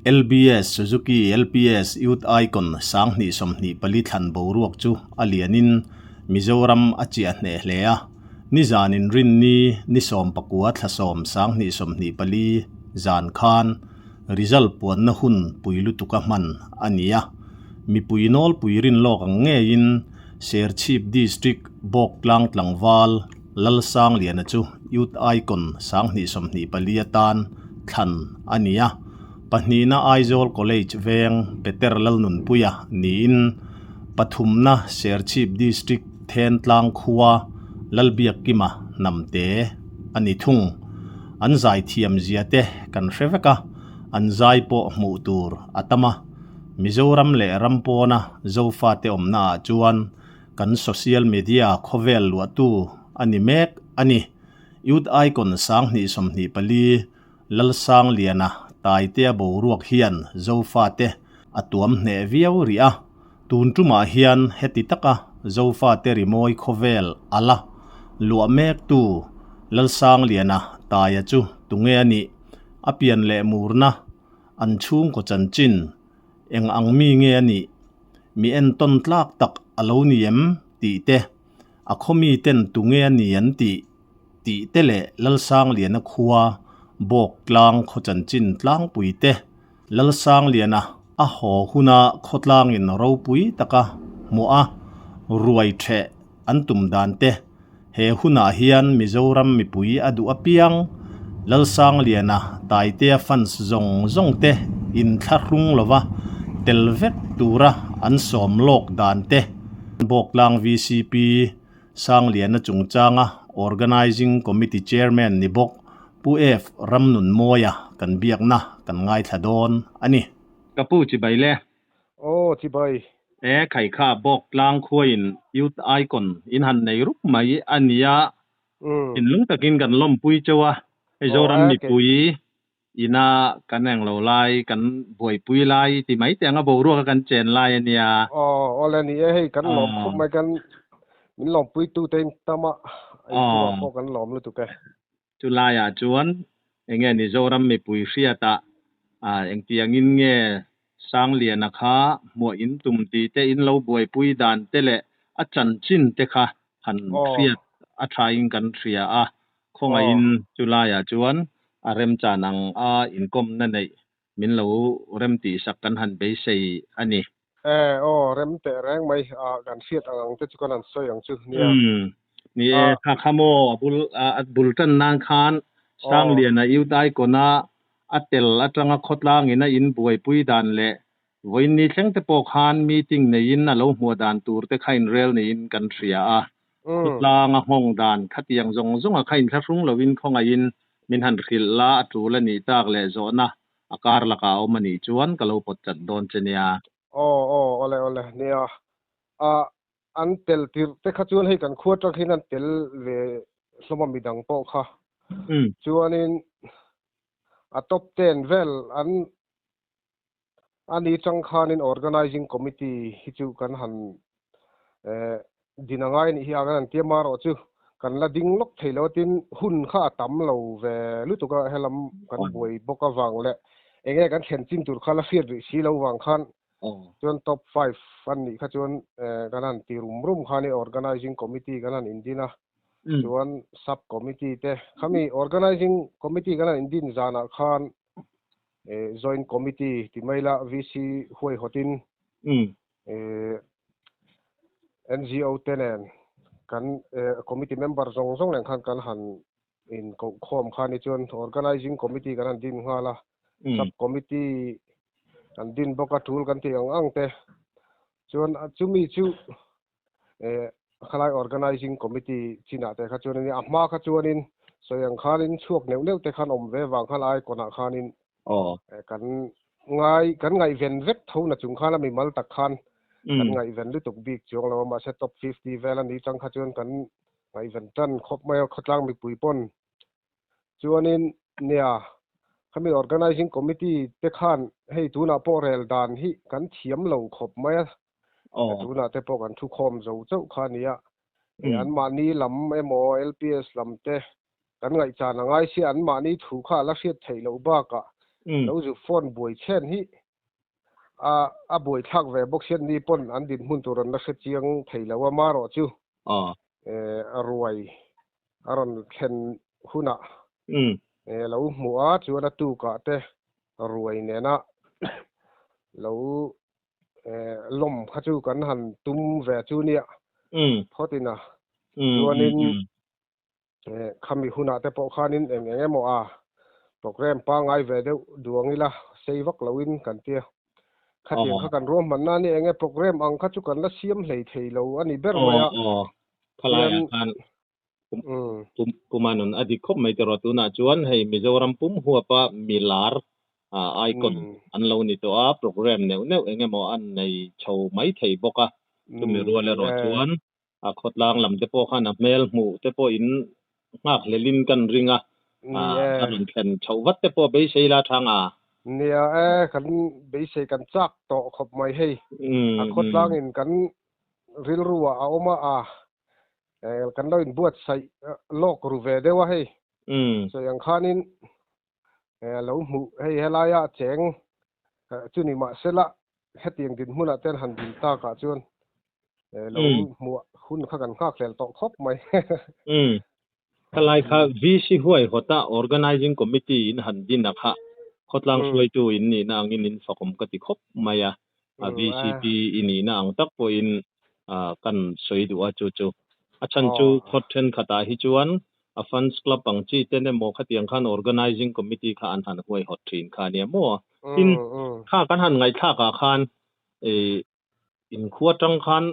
LBS Suzuki LPS Youth Icon sangni somni palithan boruak chu alianin Mizoram achia hne hlea nizanin rin ni som pakua thlasom sangni somni pali zan khan result puan na hun puilu tuka man ania mi puinol puirin lok nge in Sher Chief District Bok Klang Tlangwal lalsang liana chu Youth Icon sangni somni paliatan than ania Pahnina Aizawl College veng Peter Lalnun puya niin Pathumna Sher Chief District Then Tlang Khuwa Lalbiak Kima Namte Anithung Anzai Thiam Ziate Kan Reveka Anzai Po Mutur Atama Mizoram Le Rampona Zofate Omna Chuan Kan social media Khovel Watu Animek Ani Youth Icon Sangni Somni Pali Lalsang Liana Tai te boruak hian zofa te atuam hne viau ria tuntuma hian heti taka zofa te rimoi khovel ala lua mek tu lalsang liana taya chu tunge ani apian le murna anchung ko chanchin eng angmi nge ani mi en ton tlak tak aloniem ti te akhomi ten tunge ani an ti te le lalsang liana khuwa Bok Klang Khochan Chin Tlang Puite Lalsang Liana a ho huna khotlang in ro pui taka mua ruai the antum dante he huna hian Mizoram mi pui adu apiang Lalsang Liana taite fans zong te in tharung lova telvet tura an som lok dante Bok Klang VCP sang Liana chungchanga organizing committee chairman ni Bok pu F ramnun moya kan biak na kan ngai thadon ani kapu chi bai le chi bai khai kha Bok Klang khuin Youth Icon in han nei rup mai ania in lung takin kan lom pui chawa e zoram mi pui ina kaneng lo lai kan boi pui lai ti mai te anga bo ru kan chen lai ania ole ni e hei kan lom khup mai kan min lom pui tu ten tama ai ko kan lom lu tu ke Julaya chuan enge ni zoram mi pui hriata eng tiangin nge sang liana kha mo in tum ti te in lo boi pui dan te le a chan chin te kha han hriat a thain kan thria a khonga in Julaya chuan a rem chanang a inkom na nei min lo rem ti sak kan han be sei ani rem te rang mai kan fiat ang te chu kan an soi ang chu nia ni kha khamo bultan nan khan sang liana Youth Icon na atel atanga khotlang ina in buai pui dan le voin ni thleng te po khan meeting nei in alo hmu dan tur te khain rel nei in kan thria a khotlang a hong dan khatiang zong a khain thrung lovin khonga in min han khil la atu la ni tak le zona akar laka omani chuan kalo pot chat don chenia ole nia an tel tir te kha chuan hei kan khuat rak hin an tel ve hloma midang po kha chuanin a top 10 vel ani changkhanin organizing committee hi chu kan han dinangai ni hi agan tiamar o chu kan la ding lok theilotin hun kha tam lo ve lutuka helam kan boi boka wang le enge kan khen chin tur khala fir si lo wang khan chuan top 5 an ni kha chuan kanan ti rum khani organizing committee kanan indina chuan sub committee te khami organizing committee kanan indin zana khan joint committee ti maila VC huai hotin NGO tenen kan committee member zong leng khan kan han in khom khani chuan organizing committee kanan din ngala sub committee an din boka thul kan ti ang te chuan chumi chu khalai organizing committee china te kha chuan ni amma kha chuanin soyang khanin chuak neu te khan om ve wang khalai kona khanin kan ngai ven vek thona chung khala mi mal tak khan kan ngai ven lu tuk big chuang lo ma se top 50 vel ani chang kha chuan kan ngai ven tan khop mai khotlang mi pui pon chuanin nia khami organizing committee te khan hei tuna po rel dan hi kan thiam lo khop mai tuna te po kan thu khom zo chau khania an mani lam emo LPS lam te kan ngai cha na ngai si an mani thu kha la fiat thei lo ba ka lo zu phone boi chen hi a boi thak ve bok chen ni pon an din mun turan na khe chiang theilo wa ma ro chu a ruai aron khen huna lo mu a chu na tu ka te ruai ne na lo lom kha chu kan han tum ve chu nia thotina chuanin khami huna te po khanin emo a program pa ngai ve deuh duangila seivak loin kan tia khatiang kha kan rom man na ni enge program ang kha chu kan la siam hlei theilo ani ber maya khalaya kan kumanun adi khop mai tero tu na chuan hei Mizoram pum huapa milar icon an lo ni to a program neu enge mo an nei chho mai thei boka tumi ruale ro chuan a khotlang lam te po khan a mel mu te po in ngak lelin kan ringa rin khen chho wat te po be seila thanga nia kan be se kan chak to khop mai hei a khotlang in kan ril ruwa a oma kan lo in buat sai lok ru ve dewa hei so yang khanin lo mu hei helaya cheng chuni ma sela hetiang din huna ten han din ta ka chuan lo mu hun kha kan kha klel to khop mai kalai kha VC huai hota organizing committee in han din na kha khotlang suai tu in ni na angin in fakom ka ti khop maya VCP ini na ang tak po in kan soi du a chu achan chu khothen khata hi chuan a fans club ang chi tene mo khatiang khan organizing committee kha an han huai hot thin kha ne mo in kha kan han ngai tha ka khan in khuatang khan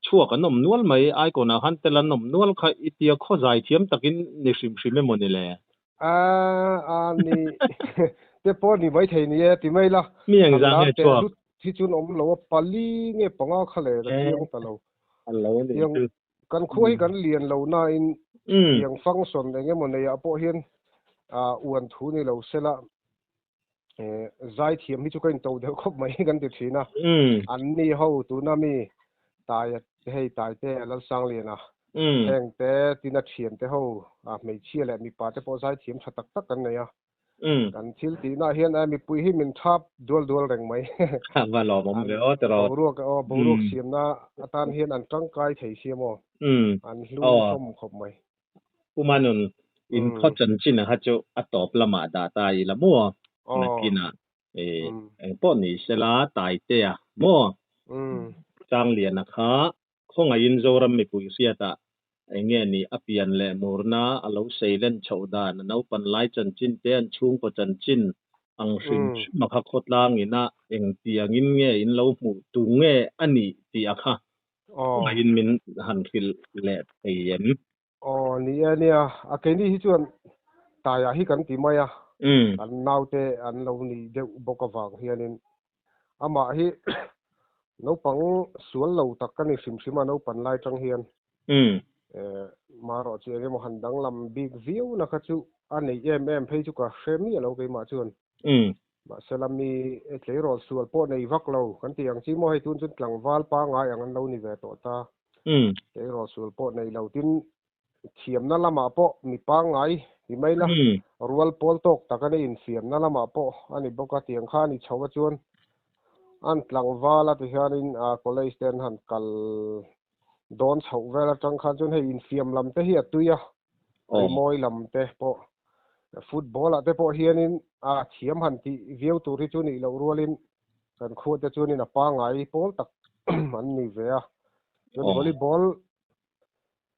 chua kan nom nual mai ai ko na han telan nom nual kha itia kho zai thiam takin ni sim sim me moni le ni te po ni bai thei ni ti mai la mi ang za ne chua thi chun om lo pali nge panga khale da tiang ta lo allo ni kan khui kan lian lo na in yang function nge mon ya po hian uan thu ni lo sela zai thiam hi chu kan to de khop mai kan ti thina an ni ho tu na mi tai hei tai te la sang le na heng te tina thiam te ho mei chia le mi pa te po zai thiam thatak tak kan ne ya kan thil ti na hian mi pui hi min thap dual reng mai wa lo mom ve o tero borok siam na atan hian an tang kai thei siamo an hlu khom khop mai kumanun in khochan chin ha chu atop lama da ta i la mo nakina po ni sela tai te a mo chang lian na kha khonga in zoram mi pui sia ta enge ni apian le murna alo seilen chhoda na no pan lai chan chin te an chung ko chan chin ang sim makha khotlang ina eng tiang in nge in lo mu tu nge ani ti akha khonga in min han fil le peyen ni ania a ke ni hi chuan ta ya hi kan ti maya an naute an lo ni de bokawang hianin ama hi no pang sual lo tak kan sim sima no pan lai tang hian maro che mo handang lam big view na kha chu ani phei chu ka frame ni lo ke ma chuan ma salami tle rol sual po nei vak lo kan tiang chi mo hai tun chun tlang wal pa ngai ang lo ni ve to ta tle rol sual po nei lo tin thiam na lama po mi pa ngai hi mai la rual pol tok takane in fiam na lama po ani boka tiang kha ni chawa chuan an tlang wala ti hianin college ten han kal don chho vela tang khan chun hei in fiam lam te hi atuya moi lam te po football ate po hianin thiam han ti view tu ri chu ni lo rualin kan khu te chu ni na pa ngai pol tak man ni ve a chun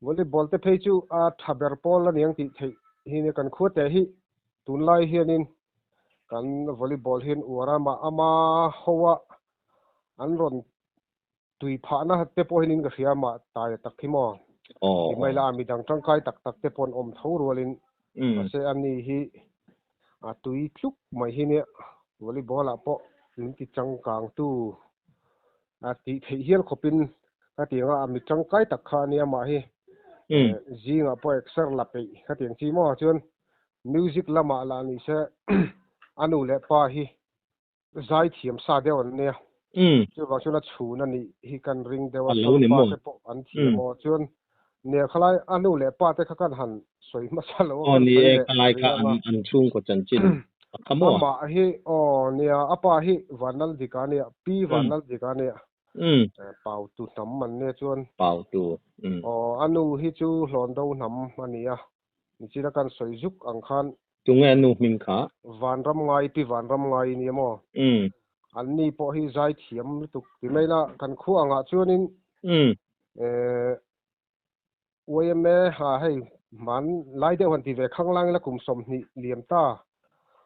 volleyball te phei chu thaber pol la niang ti thei hi ne kan khu te hi tun lai hianin kan volleyball hin urama ama howa an ron tui pha na te po hin ka fiama tai tak thimo i mai la mi dang tang kai tak te pon om tho rolin se ani hi tui tluk mai hi ne volleyball a po min ti chang kang tu ti thei hial khopin ka tinga mi chang kai tak kha ni ama hi zinga po exer la pe ka ting chi mo chun music lama la ni se anu le pa hi zai thiam sa de on ne chu ba chuna chu na ni hi kan ring de wa pa te po an thiamo chun ne khalai anu le pa te kha kan han soi ma sa lo ni kalai kha an chung ko chan chin Kamu ama hi nia apa hi vanal dikania pi vanal dikania pau tu nam man ne chuan pau tu anu hi chu hlon do nam ania ni chira kan soizuk ang khan tunga nu min kha van ram ngai pi van ram ngai ni mo an ni po hi zai thiam tu ti mai la kan khu anga chuanin OMA ha hei man lai de wan ti ve khang lang la kum som ni liam ta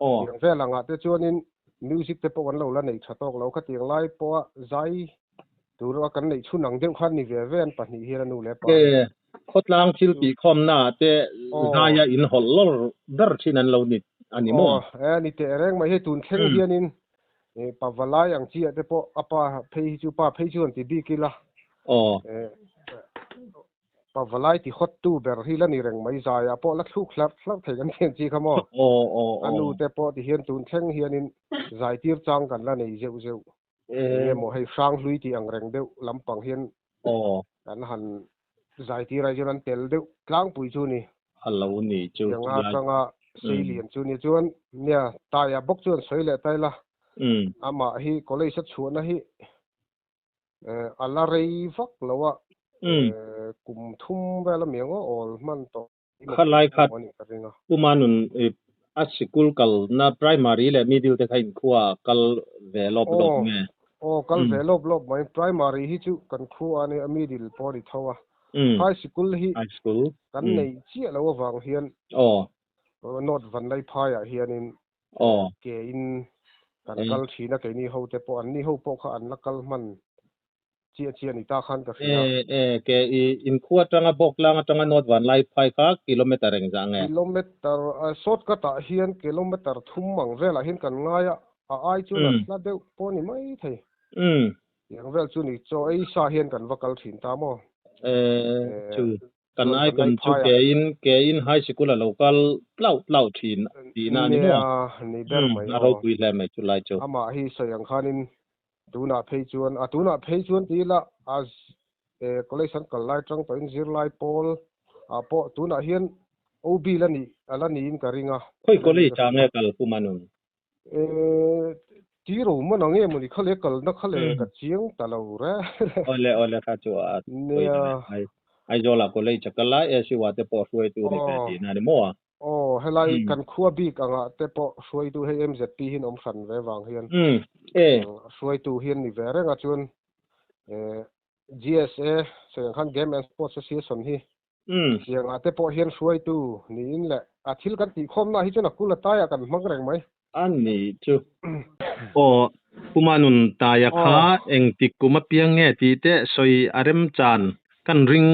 yang ve langa te chuanin music te po wan lo la nei thatok lo kha tiang lai po zai tu ro kan nei chu nang deuh khan ni ve ven pa ni hi nu le pa khotlang thil pi khom na te zaya in hol lor dar thinan lo ni ani mo ni te reng mai he tun kheng hianin pa valai ang chi te po apa phei chu pa phei chu an ti bi kila pa valai ti hot tu ber hi la ni reng mai zaya po la thuk hlap thei kan chen chi khamo anu te po ti hian tun kheng hianin zai tir chang kan la nei zeu zeu mo hei sang hlui ti ang reng deuh lampang hian kan han zai ti rai chuan tel deuh tlang pui chu ni hello ni chu yang tanga sei lian chu ni chuan nia ta ya bok chuan sei le tai la ama hi college chuan hi ala rei vak lawa kum thum vela mengo ol man to khalai khat pumanun a school kal na primary le middle te khain khuwa kal velop dok nge kal velop lop mai primary hi chu kan khu ani middle pori thowa high school hi kan nei chi lo wang hian not van lai phaya hianin ke in kan kal thina ke ni ho te po an ni ho po kha an lakal man chia ni ta khan ka fina ke in khuwa tanga bok langa tanga not van lai phai kha kilometer reng jang nge kilometer short ka ta hian kilometer thum mang vela hin kan ngaya ai chu na la deuh poni mai thei yang vel chu ni cho ai sa hian kan vakal thin ta mo chu kan ai kon chu ke in high school local plau thin ti na ni mo ni ber mai ro pui le mai chu lai chu ama hi sayang khanin tuna phei chuan ti la as collection kal lai tang to in zir lai pol po tuna hian OB la ni ala ni in karinga khoi college cha nge kal pumanun ti ro mo na nge mo ni khale kal na khale ka chiang ta lo re ole kha chu ai jola college kala e si wa te po suai tu ni ti na ni mo helai kan khua bi ka nga te po suai tu he MZP hin om san ve wang hian suai tu hian ni ve renga chuan GSA sayang khan game and sports association hi yang ate po hian suai tu ni in le athil kan ti khom na hi chuna kula ta ya kan mang reng mai an ni chu pumanun ta ya kha eng tik kuma piang nge ti te soi arem chan kan ring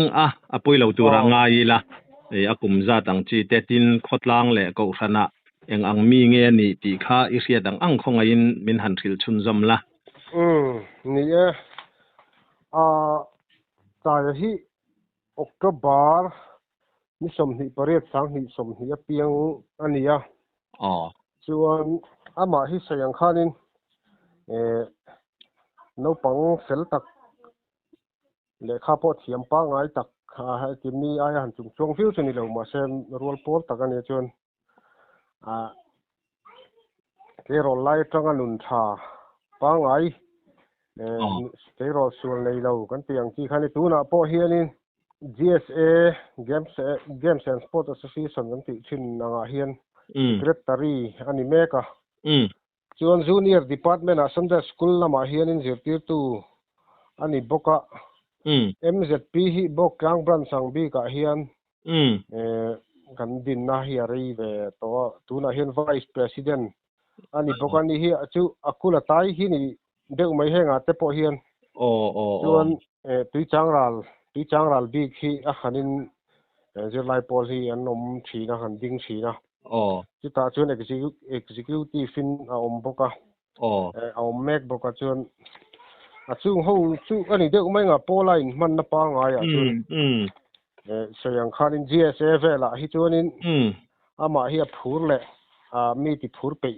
apoi lo tu ra ngai la akum za tang chi te tin khotlang le ko thana eng ang mi nge ni ti kha i ria dang ang khonga in min han thil chun zam la ni ta hi October ni som ni pariat sang ni som ni piang ania chuan ama hi sayang khanin no pang sel tak le kha po thiam pa ngai tak ha ti mi ai han chung chung fiu chuni lo ma sem rol por tak ani chuan ke rol lai tanga nun tha pa ngai ke rol sul nei lo kan piang chi khani tu na po hianin GSA Games and Sport Association kan ti chin anga hian secretary ani meka chuan junior department a Sunday school lama hianin zirtir tu ani boka MZP hi bok kang bran sang bi ka hian kan din na hi ari ve to tu na hian vice president ani boka ni hi chu akula tai hi ni deu mai henga te po hian chuan tui changral bi khi a khanin zirlai pol hi an om thina han ding thina chu ta chuan executive fin a om boka a om mek boka chuan chung ho chu ani deuh mai nga poline man na pa nga ya chuan sayang khanin GSA vela hi chuanin ama hi a phur le mi ti phur pe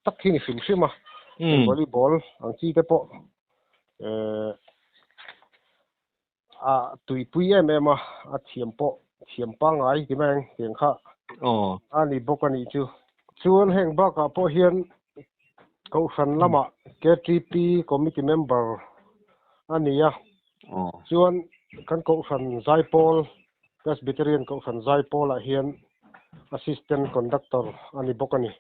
tak hi ni sim sima volleyball ang chi te po tui pui em a thiam pa ngai ti mang tiang kha ani bokani chu chuan heng ba ka po hian ko san lama KTP committee member ania chuan kan ko san Zaipol Presbyterian ko san Zaipol a hian assistant conductor ani bokani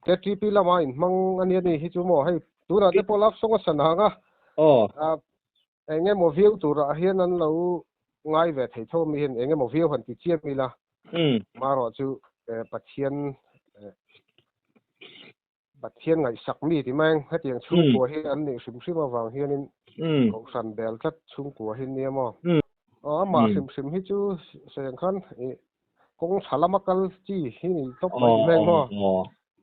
KTP lama in mang ani hi chu mo hei tuna te polak songa sananga enge mo view tura hian an lo ngai ve thei tho mi hian enge mo view han ti chiat mi la maro chu pathian ngai sak mi ti mang hetiang chung ko hi an ni sim sim awang hian in ko san bel tat chung ko hin ni mo ma sim hi chu seng khan kong thalamakal chi hi ni top mai meng mo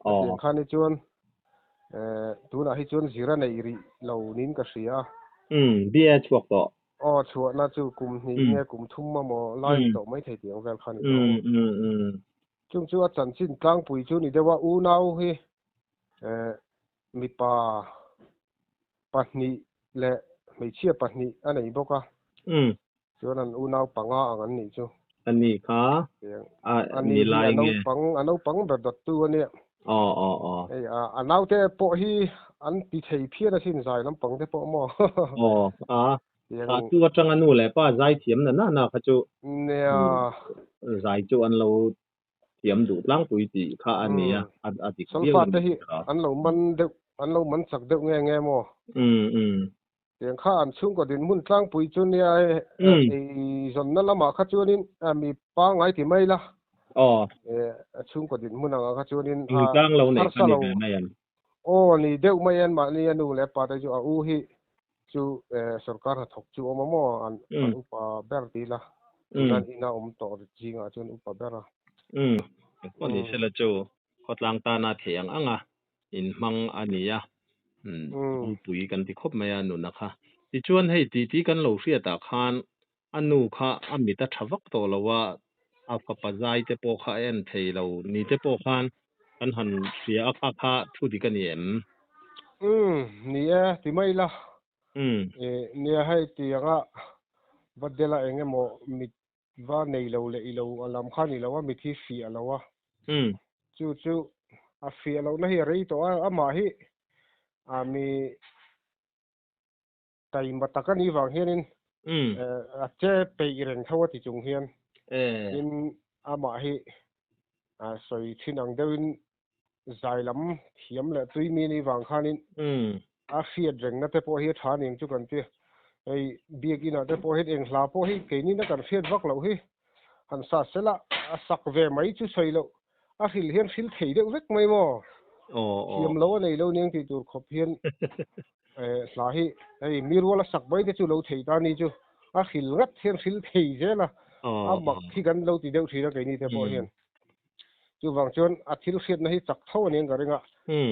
hetiang khan ni chuan tuna hi chuan zira nei ri lo nin ka sia bia chuak to chuak na chu kum ni nge kum thum ma mo lai to mai thei tiang vel khan ni to chung chu a chan chin tlang pui chu ni dewa u nau hi mi pa pahni le mei chia pahni anei boka chuan an u nau panga angan ni chu ani kha ani lai nge anau pang ber dot tu ani ei anau te po hi an ti thei phian a sin zai lam pang te po mo tu atang anu le pa zai thiam na kha chu ne zai chu an lo thiam du tlang pui ti kha ania a ti solfa te hi an lo man sak deuh nge mo tiang kha an chung ko din mun tlang pui chu nia ei zon na lama kha chuanin mi pa ngai ti mai la chung ko din mun anga kha chuanin tlang lo nei kha ni mai an ni deuh mai an ma ni anu le pa te chu a u hi chu sarkar ha thok chu mo an upa ber ti la dan ina to jinga chun upa bera ko ni sela chu khotlang ta na thiang anga in mang ania pui kan ti khop maya nu na kha ti chuan hei ti kan lo hria ta khan anu kha amita thawak to lawa a pa zai te po kha en thei lo ni te po khan kan han sia kha thu di kan em ni ti mai la ni hai ti anga badela enge mo mit va nei lo le i lo alam khan ni lo wa mi thi fi alawa chu a fi lo na hi rei to a ma hi mi tai matakani wang hianin a che pe reng thawa ti chung hian in ama hi soi thinang deuin zailam thiam le tui mi ni wang khanin a fiat reng na te po hi tha ning chu kan ti ei biakina te po het eng hla po hi ke ni na kan fiat vak lo hi han sa sela a sak ve mai chu soi lo a hil hian hil thei deuh vek mai mo thiam lo nei lo ning ti tur khop hian hla hi ei mirwala sak bai te chu lo thei ta ni chu a hil ngat hian hil thei zela a mak thi kan lo ti deuh thira ke ni te po hian chu wang chuan a thil khiat na hi chak tho ani ka ringa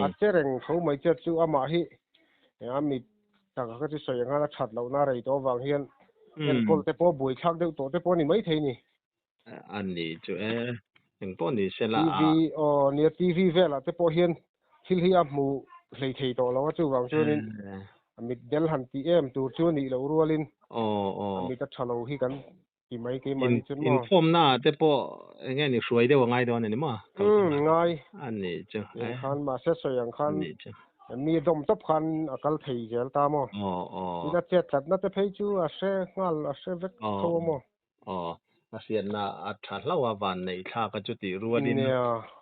a chereng tho mai chet chu ama hi ami tak ka chu soi nga that lo na rei to wang hian en kol te po bui thak deuh to te po ni mai thei ni ani chu eng po ni sela TV vela te po hian thil hi a mu hlei thei to lo chu wang chuan in amit del han ti em tur chu ni lo rualin amit ta thalo hi kan ti mai ke mani chun mo in form na te po nge ni hruai de wa ngai do ni ma ngai ani chu khan ma se so yang khan mi dom top khan akal thei gel ta mo ina chet tat na te phei chu a se ngal a se vek tho mo asian na a tha hlawa van nei tha ka chu ti ruanin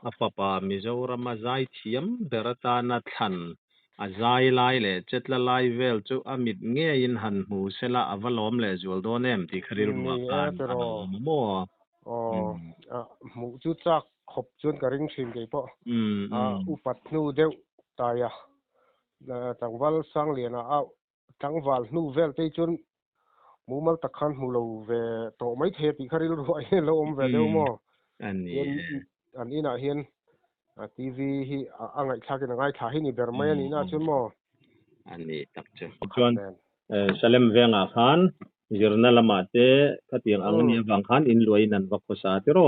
a papa Mizoram a zai thiam berata na than a zai lai le chetla lai vel chu amit nge in han mu sela avalom le zul do nem ti kharil ruwa kan mo mu chu chak khop chun ka ring thim ke po upat nu deuh taya tangwal sang liana a tangwal nu vel te chun mumal takhan mu lo ve to mai the ti kharil ruwa lo om ve deuh mo an ina hian TV hi angai thakin angai tha hi ni ber mai ani na chun mo ani tak che chuan salem venga khan zirna lama te khatiang angni wang khan in luai nan wa khosa te ro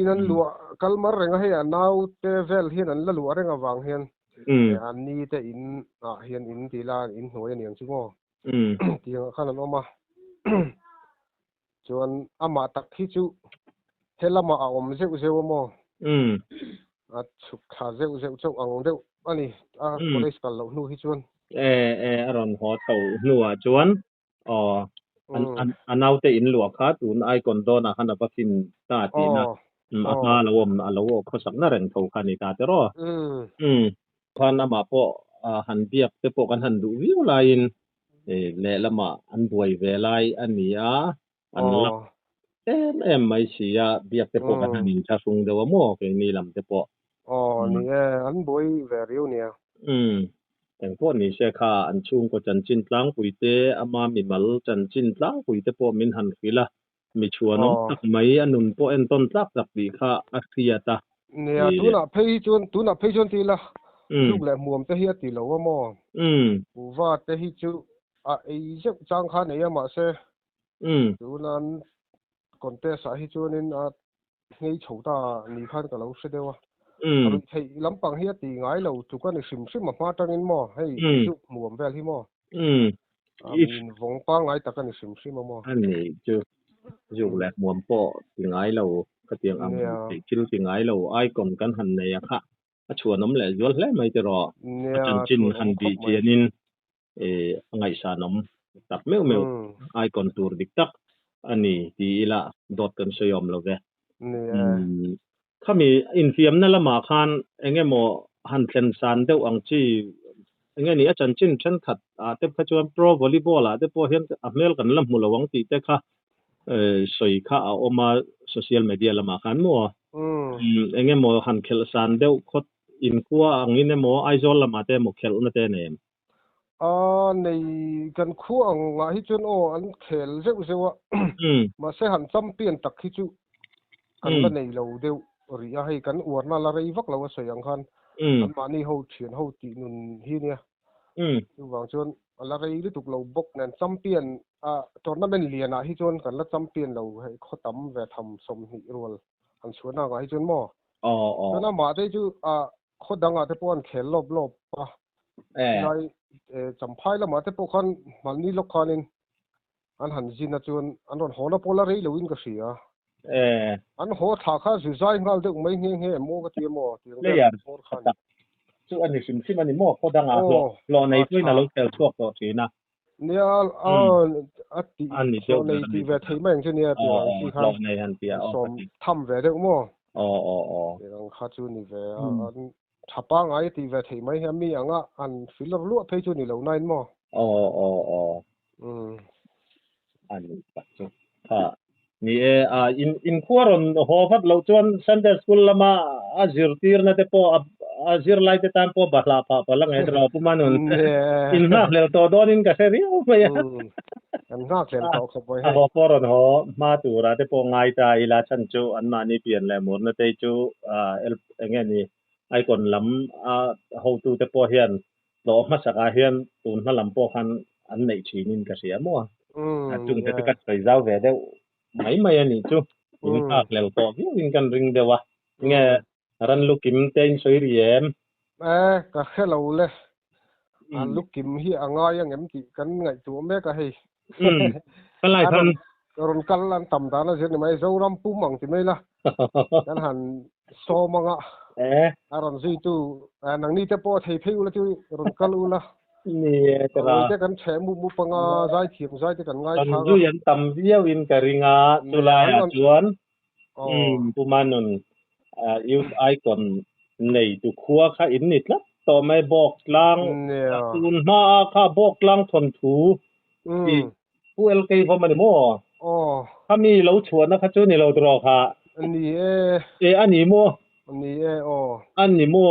inan lua kalmar renga he nau te vel hian an la lua renga wang hian an ni te in hian in ti la in hnuai ani ang chu mo tiang khan an oma chuan ama tak hi chu helama a om zeu zeu mo chụp khá dễ dễ châu ang dễ anh đi college cả lâu nu hi chuan aron ho tho nuwa chuan an naute in lua kha tun icon dona hana vakin ta ti na ama lawom alo khosak na reng tho khani ta te ro khan ama po han biak te po kan han du viu lain le lama an buai ve lai ania an la em mai sia biak te po kan hanin cha sung dewa mo ke ni lam te po ni an buai ve riu niaแต่พวกนี้เสียค่าอันชุ่มก็จันจินตลังปุ๋ยเตะอามามีมัลจันจินตลังปุ๋ยเตะพวกมินหันฟิละมีชัวน้องตักไม่อันนุนพวกเอ็นต้นตักตักดีค่าอักเสียตาเนี่ยตัวน่ะเพย์จนทีละลูกแหลมมวมเตะเฮียตีแล้วว่าหม้อผู้ว่าเตะฮิจูไอ้เจ้าจางคันเนี่ยมาเสตัวนั้นก่อนเตะสายฮิจูนี่ให้โฉตานี่คันกับเราเสียเดียวให้ลำปังเฮียตีง่ายเราทุกคนซิมมาตั้งอินหม้อให้ยุบหมวมแวลที่หม้อวงปังง่ายแต่กันซิมมาหม้ออันนี้จูอยู่แหลกหมวมโปตีง่ายเราก็เตียงอังติคิดตีง่ายเราไอ้ก่อนกันหันในอะค่ะชวนน้ำแหลย้อนแล้วไม่จะรอจันจินหันดีเจียนินไงสานมตักเมวไอ้ก่อนตัวดิกตักอันนี้ทีละดอดกันสยามเราแกถ้ามีอินฟิมนั่นละมาคันเองโมหันเซนซันเดวอังจีเองนี่อาจารย์จินฉันขัดเต็มขจวนโปรวอลเลย์บอลละเต็มพอเห็นอเมริกันละมุลวังตีเต็ค่ะสวยค่ะเอามาโซเชียลมีเดียละมาคันมัวเองโมหันเคลซันเดวคดอินคัวอังนี้โมไอโซลละมาเต็มโมเคลนั่นเต็มในกันคัวอังฮิจุนอันเคลเจ้าว่ามาเสหันจำเปลี่ยนตักฮิจุกันละในเราเดียวรีให้กันอวดมาละไรวักเราเสียงคันอันมานี่เขาเฉียนเขาตีนุนที่เนี่ยดูบางชนละไรที่ถูกเราบกนั่นจำเปลี่ยนตอนนั้นเป็นเรียนที่ชนกันแล้วจำเปลี่ยนเราให้เขาตั้มแวะทำสมหิรัวอันชวนอะไรชนมั่วแล้วนั่นมาได้จู่เขาดังที่พวกเขลลบป่ะได้จำพายแล้วมาที่พวกคันมันนี่ลูกคันนึงอันหันจินนะชวนอันนั้นหัวนับพลอะไรเราวิ่งก็เสียอันหัวถาข้าสื่อสารกันเด็กไม่เงี้ยโม่ก็เตี้ยโม่เตี้ยเลยซึ่งอันนี้สิ่งมันนี่โม่เขาดังรอในด้วยนะเราเจอทั่วตัวทีนะเนี่ยอันนี้เจ้าในทีวีทีแม่งเช่นเนี่ยที่ว่าที่เขาในฮันเปียสมทำเวเด็กโม่เดี๋ยวข้าจูนี่เวอันถ้าปังไอ้ทีวีทีไม่เห็นมีอย่างอันฟิลเลอร์ล้วนเพจจูนี่เราในโม่อันนี้ปัจจุบันนี่อินควรอนหัวพัดเราชวนซันเดอร์สกูลละมาจิรตีร์นั่นเตปอจิรไลท์ตามพอบาลาปะพลังเอตราปุมานุนอินนักเลวตัวโดนินก็เสียไปอันนักเลวตัวขบวนหัวควรอนหัวมาตัวระเตปง่ายใจลาชันจูอันมานี่เปลี่ยนเลยหมดนั่นเตจูเงี้ยนี่ไอคอนลำhow to เตปเฮียนโลมาสักเฮียนตุนมาลำพอคันอันไหนชีนินก็เสียมั่วจุงเตปิกัดไปเจ้าเวเดไม่อันนี้จูอินภาคเลวตัววิ่งกันริงเดียวเงี้ยรันลูกกิมเต็งสวยเรียมก็แค่เราเลยลูกกิมที่อ่างง่ายยังเงี้ยที่กันไงตัวแม่ก็ให้ก็ไล่ทันรอนกันลันต่ำตาแล้วเช่นไม่เจ้ารำปุ่มมังที่ไม่ละกันหันโซมังรอนซีตู้นังนี่จะปอดให้พิวแล้วที่รอนกันอูละนี่แต่ละกันแฉมุปังใจเขียงใจที่กันง่ายทางยันต่ำเยี่ยวินกริงาจุลายจวนปุมานุนยูสไอคอนในตุขัวข้าอินนิดละต่อไม่บอกลังตุนมาข้าบอกลังทนถูผู้เอลเกย์พอมันโม่ถ้ามีเราชวนนะครับจูนี่เราตรอค่ะอันนี้อันนี้โม่อันนี้อันนี้โม่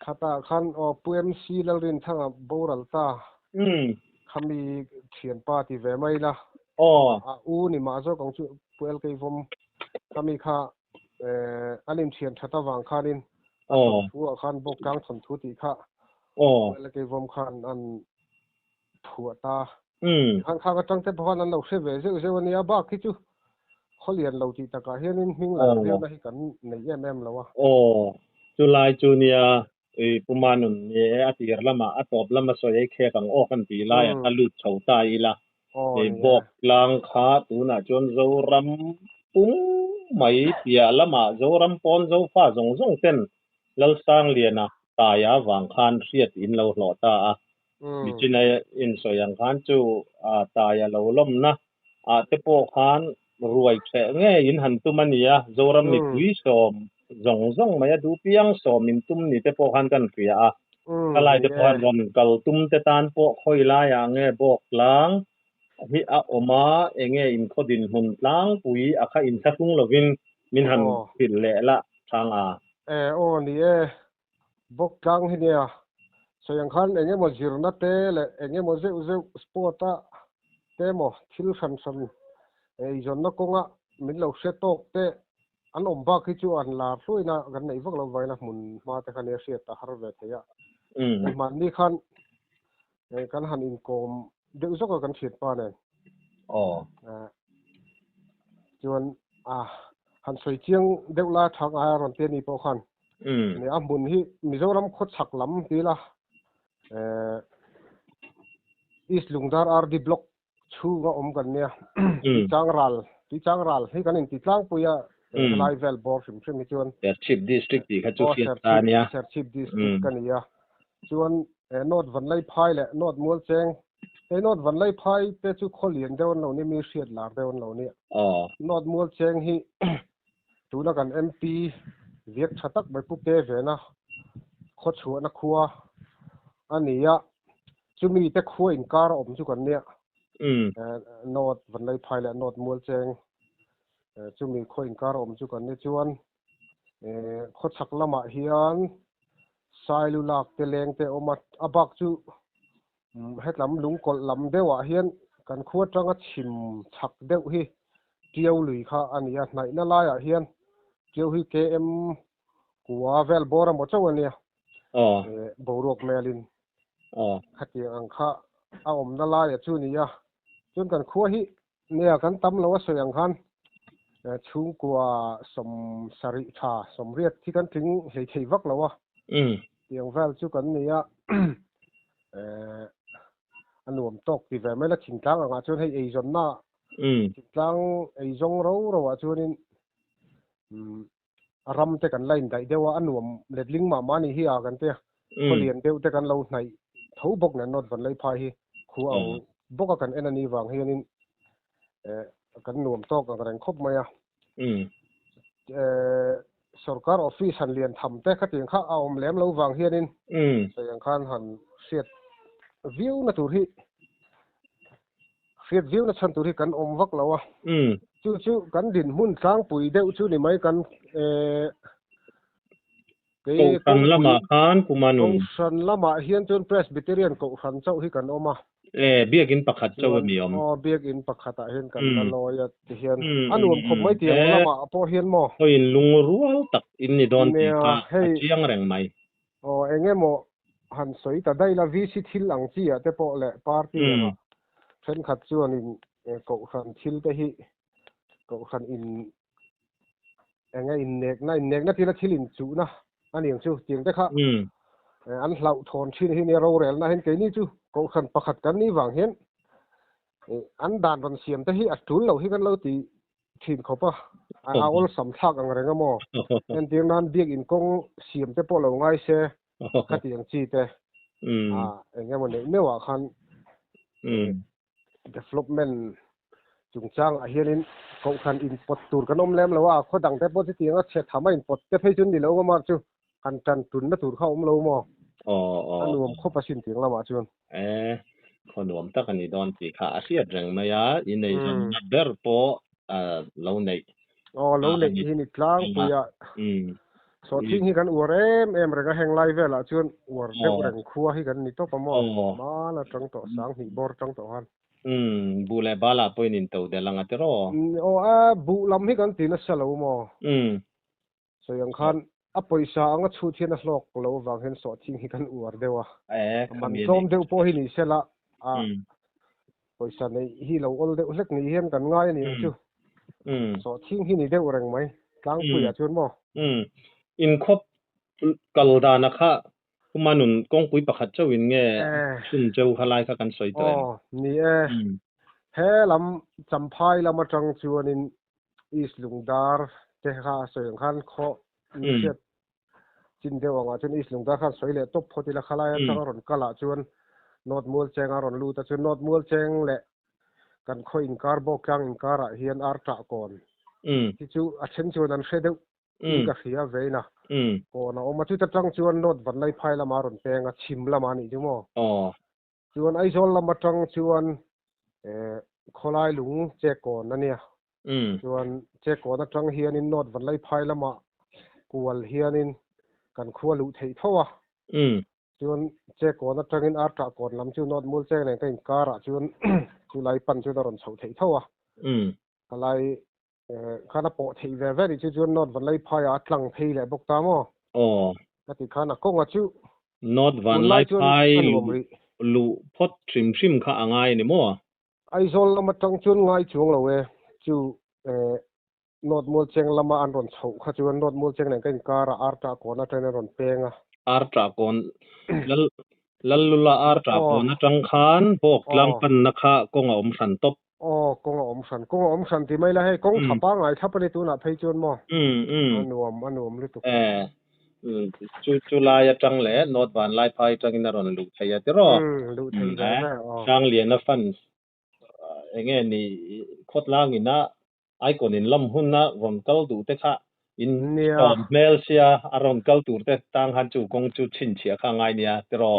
ข้าตาขันปูเอ็มซีแล้วเรียนทางบูรัลตาข้ามีเขียนป้าที่เวไม่ละนี่มาจากของจูปูเอลเกย์ผมข้ามีข้าอันนี้เขียนชัตวางข้านินผู้ขันบอกกลางสมทุติข้าแล้วเกย์ผมขันอันผัวตาข้าก็ตั้งแต่พอนั้นเราเสียเวเสียวันนี้บ้าคิดจูเขาเรียนเราที่ตะการเฮียนมิ่งหลังเรียนได้กันในแย่แม่แล้ววะจุลายจูเนียปุมานุนเนี่ยอาทิตย์ละมาอัตบละมาสวยแค่กังออกกันทีไรทะลุเฉาตายละบอกลังขาตูน่ะจนเรารำปุ้งไม่เปียละมาเรารำปอนเราฟ้าส่งเต้น lo sang liana taya wang khan riat in lo hlota a mi china in soyang khan chu taya lo lom na te po khan ruai the nge in han tu mania zoram ni pui som zong maya du piang som min tum ni te po khan kan fia a kalai te po ron kal tum te tan po khoi la ya nge bok lang hi a oma enge in khodin hun tlang pui akha in thakung lovin min han pil le la thang a ni bok tlang hi nia soyang khan enge mo zirna te le enge mo zeu sporta te mo thil khan sam zon na konga min lo se tok te an om ba ki chu an la hluina kan nei vak lo vaina mun ma te khan e sia ta har ve theya man ni khan kan han in kom deu zok kan thiet pa ne chuan han soi chiang deu la thang a ron te ni po khan ni a mun hi mizoram khot sak lam ti la East Lungdar RD block chu ga om kan nia ti changral hi kan in ti tlang puya level bor sim mi chuan chief district ti kha chu fiat ta nia chief district kan ya chuan not van lai phai le not mol cheng not van lai phai te chu kholian deon lo ni mi hriat lar deon lo ni not mol cheng hi tuna kan MP viet thatak bai pu te ve na kho chu na khuwa ania chumi te khuwa in kar om chu kan nia not van lai phai le not mol cheng chumi kho in kar om chu kan ni chuan kho chak lama hian sailu lak te leng te omat abak chu hetlam lungkol lam dewa hian kan khuwa tanga chim chak deuh hi tiau lui kha ania hnai na la ya hian tiau hi KM kuwa vel bora mo chawania borok melin khati ang kha a om na la ya chu nia chun kan khuwa hi nia kan tam lo soyang khan chung kuwa som sari tha som riat thi kan thing hei thei vak lo wa tiang vel chu kan nia anuam tok ti ve mai la thingtlang anga chun hei ei zon na thingtlang ei zong ro wa chunin ram te kan line dai dewa anuam ledling ma mani hi a kan te kholian deu te kan lo hnai tho bok na not van lai phai hi khu au boka kan enani wang hianin kan nuam tok ang reng khop maya sarkar office han lian tham te khating kha a om lem lo wang hianin sayang khan han siat view na tur hi fiat view na chan tur hi kan om vak lawa chu kan din mun tlang pui deuh chu ni mai kan ko san lama khan kumanu san lama hian chun presbyterian ko han chau hi kan oma biakin pakhat chau mi om biakin pakhata hian kan la loya ti hian anuam khom mai tiang lama apo hian mo in lung rual tak in ni don ti ka chiang reng mai engemo han soi ta dai la vi si thil ang chi a te po le party ma fen khat chuan in ko khan thil te hi ko khan in enga in nek na thila thilin chu na aniang chu tiang te kha an hlau thon thin hi ne ro rel na hen ke ni chu ko khan pakhat kan ni wang hian an dan ron siam te hi atul lo hi kan lo ti thin khopa a ol sam thak ang renga mo en tiang nan biak in kong siam te po lo ngai se khatiang chi te engem mo ne wa khan development chung chang a hianin ko khan in pot tur kanom lem lawa khodang te positive nga che thama in pot te phei chun ni lo ma chu kan tan tun na tur kha om lo mo anuam kho pasin ting lama chun khonum ta kan ni don ti kha asia reng maya in nei jan ber po lo nei lo nei hi ni tlang puya so thing hi kan urem renga heng lai vela chun ur deuh reng khuwa hi kan ni to pa mo ma la tang to sang hi bor tang to han bu le bala point in to de langa te ro bu lam hi kan ti na salo mo so yang khan a poisa anga chu thian a hlok lo wang hen so thing hi kan ur dewa man som deu po hi ni sela poisa nei hi lo ol deuh hlek ni hian kan ngai ni chu so thing hi ni deuh reng mai tlang puya chun mo in khop kalda na kha kumanun kong pui pakhat chawin nge sun chau khalai kha kan soi to ni he lam champhai lam atang chuanin East Lungdar te kha soyang khan kho ni จินเดียวงาจนอิสลุงตาขันสวยเลยตบพอดีละขลายจังรอนกะละจวนนอดมัวเจงอรอนลูแต่จวนนอดมัวเจงแหละกันคอยอินการบอกยังอินการะเฮียนอาร์ตะก่อนที่จูอัเชนจวนนั้นเสด็จนี่ก็เสียเวนะก่อนเอามาจุดจังจวนนอดวันไล่ไพ่ละมารอนเปงอ่ะชิมละมานี่จังมั้งจวนไอโซลละมาจังจวนขลายหลุงเจก่อนนั่นเนี่ยจวนเจก่อนนั่นจังเฮียนินนอดวันไล่ไพ่ละมากวลเฮียนินกันขัวลุเทยเท่าจวนเจก่อนนั่นจังอินอาร์ตะก่อนลำจวนนอดมูลเจงเนี่ยก็อินการะจวนจุไลปันจวนรอนเสาเทยเท่าก็ไลข้านับโปะที่เวรี่จวนนอดวันไล่พายอัดหลังเทยแหละบอกตามอ๋อก็ติดข้านักกงอ่ะจูนอดวันไล่พายลุพดชิมข้าง่ายนี่มั้งไอโซลมาจังจวนง่ายช่วงเราจูนอดมูลเจงละมาอันรอนเสาข้าจวนนอดมูลเจงเนี่ยก็อินการะอาร์ตะก่อนนั่นเองรอนเปงอาร์ตะก่อนลัลลาอาร์ตะก่อนนั่นจังขานพวกลังปันนักข้ากงอมสันตบกงอมสันที่ไม่ละให้กงทับป้าไงทับไปในตัวน่ะเพยจวนมั้งอันนวมฤดูจุลายจังแหละนอดวันไล่พายจังอินารอนลุเทียติรอลุเทียจังเลียนฟันเงี้ยนี่โคตรล่างอินะไอคอนินลำหุ่นนะรอนกัลดูเตะอินตอมเมลเซียอารอนกัลตูเตะตั้งหันจูกงจูชินเชียข้างไงเนี่ยติรอ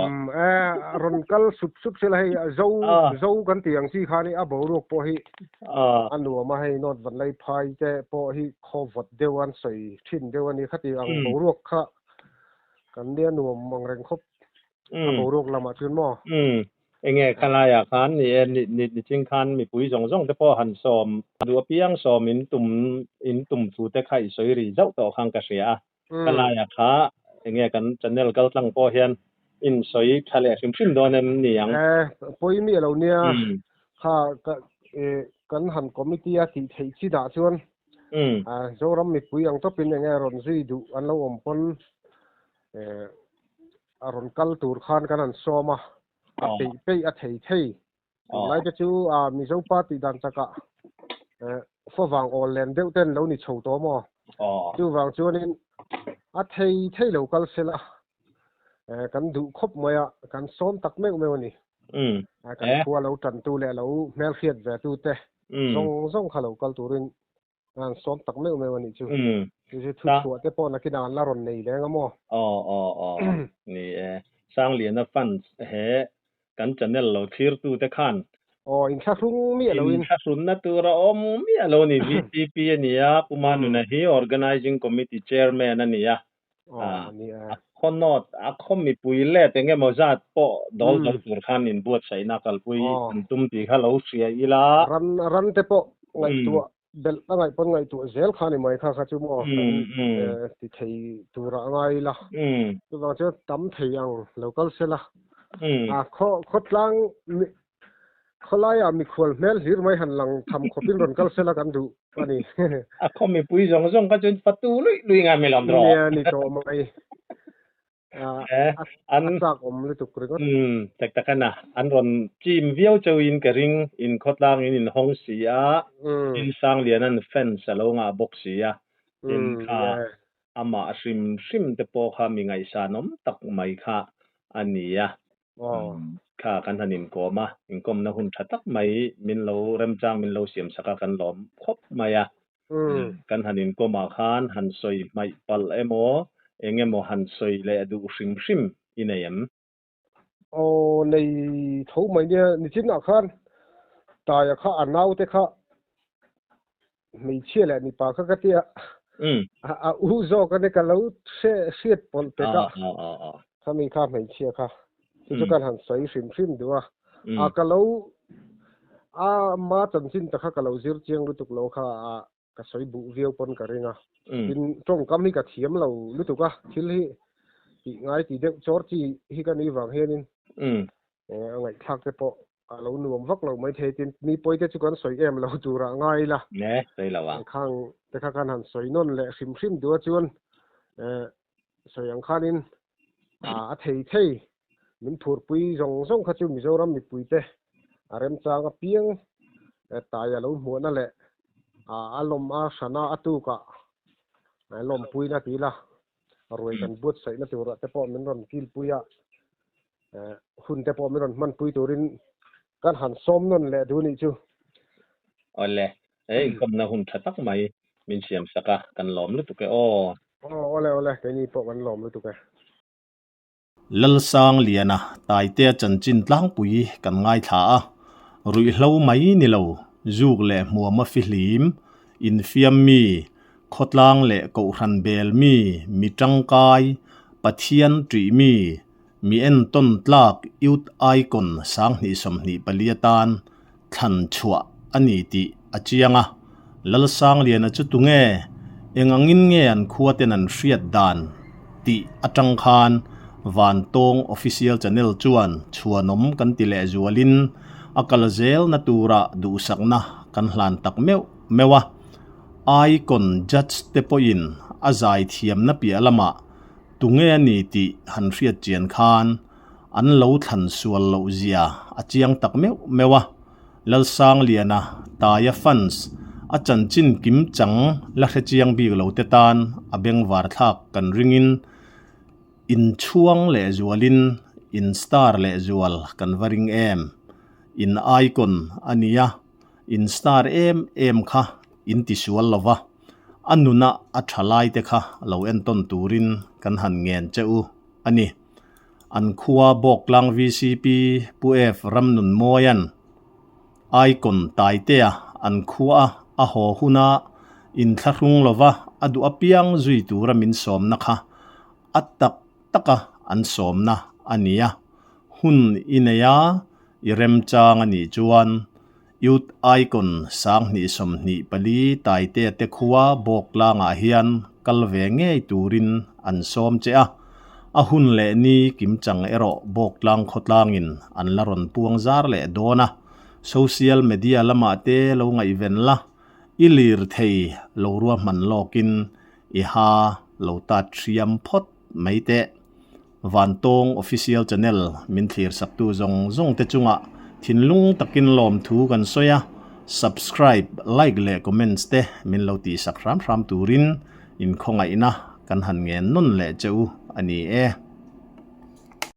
รอนกัลสุดเสียเลยเจ้ากันเตียงสี่ขานี่อาบูรุกพอฮีอันนัวมาให้นอดวันไล่พายเจ้พอฮีโควิดเดียววันใส่ชินเดียววันนี้ขัดยังบูรุกค่ะกันเดียนัวมังเร่งครบอาบูรุกละมาชื่นมั้งเงี้ยขลายคันนี่จริงคันมีปุ๋ยส่งแต่พอหันสอมดูเปียงสอมอินตุ่มสูแต่ไข่สวยรีเจ้าต่อข้างกระเสียขลายขาเงี้ยกันจันเนลกัลตั้งพอเฮียนอินสวยทะเลชิมโดนนี่ยังปุ๋ยมีเราเนี่ยข้ากันหันคอมมิตี้ที่ที่ชิดาชวนโจรมีปุ๋ยยังต้องเป็นยังไงรอนซีดูอันเราอมพลรอนกัลตูร์ขานกันหันสอมาไปอัฐเทยไล่ไปจูมีเจ้าป้าติดันจักะฝรั่งออลแลนด์เดวเต้นแล้วนี่โชว์ตัวมั้งจูวังจูนี่อัฐเทยเรากัลเสละกันดูครบมั้ยกันซ้อมตักเมฆวันนี้กันขัวเราจันตูเลยเราเมลเฟียดแบบตูเตะส่งข้าเรากัลตูรินกันซ้อมตักเมฆวันนี้จูจะทุกชัวแต่พอนักกีฬาลารอนนี่แล้วมั้งนี่สร้างเหรียญฟันกันจันเนลเราทีร์ตูแต่ขันอินชารุงมีอะไรอินชารุนนะตัวเรามีอะไรนี่ VPP นี่ปุมานุนะฮี organizing committee chairman นั่นนี่นี่คนนอดคนมีปุยเล่แต่เงี้ยมาจัดปอดอลตัวขันอินบวชใส่นักปุยตุ้มตีข้าเราเสียอีลารันแต่ปอไงตัวเบลตั้งไงปนไงตัวเซลขานี่ไม่ข้าข้าจุ่มที่ที่ตัวเราไงล่ะตัวเราจะตั้มที่ยังเราก็เสละขดลังเขาไล่มีคนแม่หรือไม่หันหลังทำขบินรอนกัลเสละกันดูอันนี้เขามีปุยส่งก็จนประตูลุยงานไม่ลำรอเนี่ยนี่ตัวไม่อันสักเลยตุกรีก็แต่กันนะอันรอนจีมวิวเจ้าอินกระริงอินขดลังอินห้องเสียอินสร้างเรียนนั่นเฟนสโลงบกเสียอินค่ะอามาชิมแต่พอข้ามีไงสานมตักไม่ค่ะอันนี้ข้ากันทันินก็มาอินก็มนะหุ่นชัดตักไม่มินเราเริ่มจ้างมินเราเสียมสักกันล้อมครบไม่กันทันินก็มาขานหันซอยไม่ปัลโมเงี้ยโมหันซอยเลยดูชิมอินเอ็มในทุ่งไม่เนี่ยนี่ชิ้นอาคารตายข้าอ่านเอาแต่ข้าไม่เชื่อแหละนี่ปากข้าก็เตี้ยอู้โจกันเนี่ยกันแล้วเสียดปนเปก้าข้ามีข้าไม่เชื่อข้าที่การหันใส่ฟิมดูว่าก็แล้วมาจนสิ้นแต่ข้าก็แล้วยืดเจียงรู้ตุกแล้วข้าก็ใส่บุเวียวปนกันเองเป็นตรงกับนี่ก็เทียมเรารู้ตุกที่ที่ง่ายที่เด็กจอร์จีที่กันนี่วางเฮนินไงทักแต่พอเราหนุ่มวักเราไม่เทจินมีปอยแต่จุกันใส่เราดูระง่ายละเนี่ยใส่แล้วข้างแต่ข้าการหันใส่นนแหละฟิมดูว่าจวนใส่ยังข้านินเทmình thua bùi rong khát chú mình rồi mình bùi tê em chàng cái pieng tại là lâu muộn nè alom sana atu cả alom bùi na tí là รวยกันบุตรใส่นัตัวระแต่พอมันรอนกิลปุยะหุ่นแต่พอมันรอนมันปุยตัวรินกันหันซ้อมนั่นแหละดูนี่จูอ๋อเลยก็น่าหุ่นชัดตักไหมมินเสียมสักกันหลอมหรือตุกอ๋อเลยแต่นี่พอมันหลอมเลยตุกลลสางเลียนะตายเตะจันจินตั้งปุยกันง่ายท่ารุยเล่าไม่นี่เล่าจูกเล่มัวมาฟิลิมอินฟิมมีขดลางเล่กูรันเบลมีจังกายปัทยันตรีมีเอ็นต้นตลากยุดไอคอนสางนิสมนิปลียตานทันชัวอันนี้ติอาเจียงลลสางเลียนะจุดตุงเองงินเงียนขวดนันเฟียดดานติอาจังคานวันตง official channel ชวนชัวนมกันติเลจวลินอัลเซลนัตูระดูสักนะกันหลานตักเมวะไอคอนจัดเตปอินอาใจเทียมนับเปียละมะตุงเงนีติหันเฟียดเจียนคานอันเลวทันส่วนเลวเจียอาเจียงตักเมวะลลสางเลียนะตายฟันส์อาจันจินกิมจังลักเจียงบีกเลวเตตานอเบงวาร์ทักกันริงินอินช่วงเลจวลินอินสตาร์เลจวลกันวาริงอินไอคอนอันนี้อินสตาร์ค่ะอินติสวลลวะอันนุนะอัชลายเตค่ะเราเอ็นต้นตูรินกันหันเงินเจ้าอันนี้อันขัวบอกลัง VCP ปูเอฟรำนุนโมยันไอคอนตายเตะอันขัวอะหัวหุนาอินทรุงลวะอดูอเปียงจุยตูรามินสอมนะคะอัตตักอันสอมนะอันนี้หุ่นอินเนียอิเรมจางอันนี้จวนยุดไอคอนสางนิสมนิปลีตายเตะเตขัวบอกลางอาเฮียนกัลเวงเงยตูรินอันสอมเจ้าหุ่นเล่นี้กิมจังเอโรบอกลางขดลางินอันลารอนพวงซาร์เล่โดนะโซเชียลมีเดียละมาเตะลงไอเวนละอิลิร์เทยลรัวมันโลกินอิฮาลตัดเชียมพดไม่เตะวันตง official channel มินทีร์สักตูจงเตจุงะทินลุงตะกินลมทูกันสอย subscribe like และ comments เตมินเราตีสักรามตูรินอินคงไงนะกันหันเงินนุ่นและเจ้าอันนี้